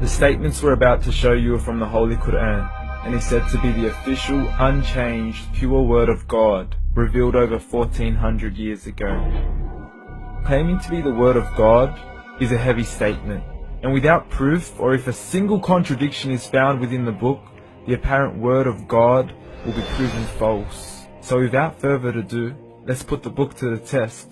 The statements we're about to show you are from the Holy Quran, and is said to be the official, unchanged, pure word of God, revealed over 1400 years ago. Claiming to be the word of God is a heavy statement, and without proof, or if a single contradiction is found within the book, the apparent word of God will be proven false. So without further ado, let's put the book to the test.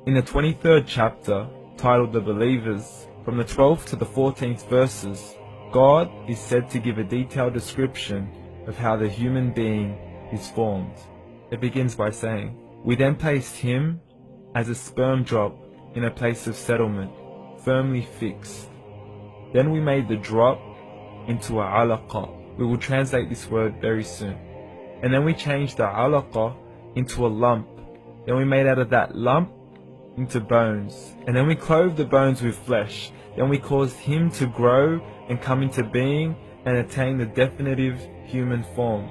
In the 23rd chapter, titled The Believers, from the 12th to the 14th verses, God is said to give a detailed description of how the human being is formed. It begins by saying, "We then placed him as a sperm drop in a place of settlement, firmly fixed. Then we made the drop into a alaqa." We will translate this word very soon. "And then we changed the alaqa into a lump. Then we made out of that lump into bones. And then we clothed the bones with flesh. Then we caused him to grow and come into being and attain the definitive human form."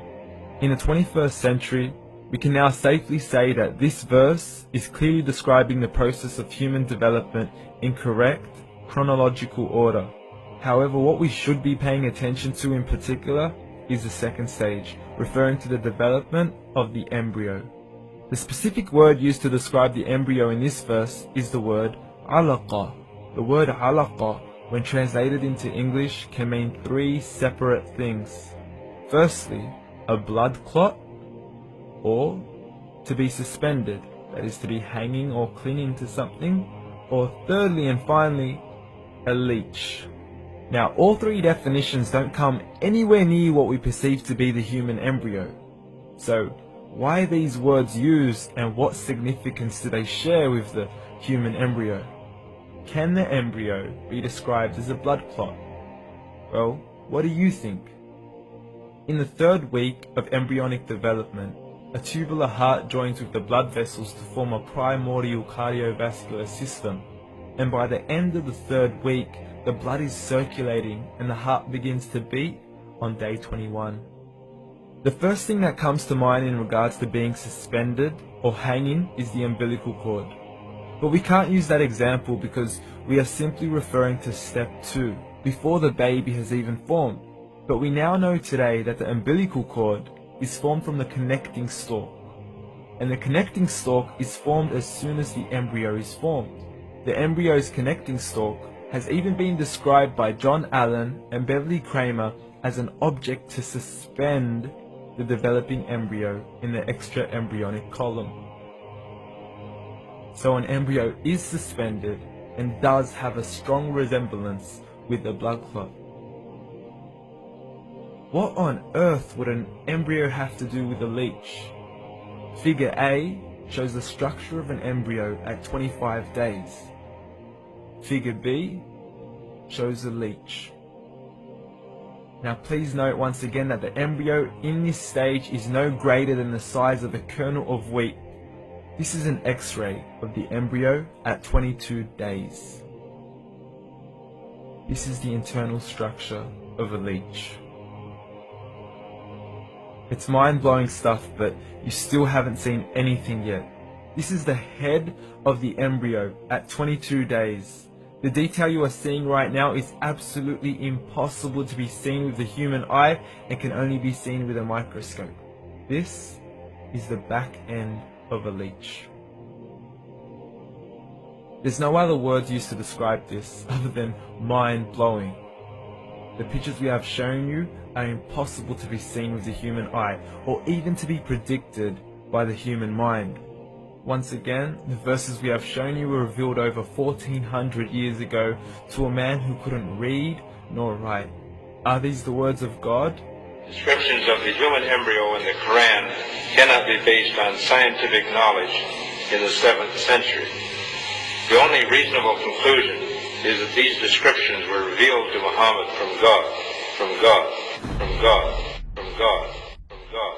In the 21st century, we can now safely say that this verse is clearly describing the process of human development in correct chronological order. However, what we should be paying attention to in particular is the second stage, referring to the development of the embryo. The specific word used to describe the embryo in this verse is the word alaqa. The word alaqa, when translated into English, can mean three separate things. Firstly, a blood clot, or to be suspended, that is to be hanging or clinging to something, or thirdly and finally, a leech. Now, all three definitions don't come anywhere near what we perceive to be the human embryo. So, why are these words used, and what significance do they share with the human embryo? Can the embryo be described as a blood clot? Well, what do you think? In the 3rd week of embryonic development, a tubular heart joins with the blood vessels to form a primordial cardiovascular system, and by the end of the 3rd week, the blood is circulating and the heart begins to beat on day 21. The first thing that comes to mind in regards to being suspended or hanging is the umbilical cord. But we can't use that example because we are simply referring to step 2, before the baby has even formed. But we now know today that the umbilical cord is formed from the connecting stalk, and the connecting stalk is formed as soon as the embryo is formed. The embryo's connecting stalk has even been described by John Allen and Beverly Kramer as an object to suspend the developing embryo in the extra-embryonic column. So an embryo is suspended and does have a strong resemblance with a blood clot. What on earth would an embryo have to do with a leech? Figure A shows the structure of an embryo at 25 days. Figure B shows a leech. Now please note once again that the embryo in this stage is no greater than the size of a kernel of wheat. This is an X-ray of the embryo at 22 days. This is the internal structure of a leech. It's mind-blowing stuff, but you still haven't seen anything yet. This is the head of the embryo at 22 days. The detail you are seeing right now is absolutely impossible to be seen with the human eye and can only be seen with a microscope. This is the back end of a leech. There's no other words used to describe this other than mind-blowing. The pictures we have shown you are impossible to be seen with the human eye, or even to be predicted by the human mind. Once again, the verses we have shown you were revealed over 1400 years ago to a man who couldn't read nor write. Are these the words of God? Descriptions of the human embryo in the Quran cannot be based on scientific knowledge in the 7th century. The only reasonable conclusion is that these descriptions were revealed to Muhammad from God, from God, from God, from God, from God.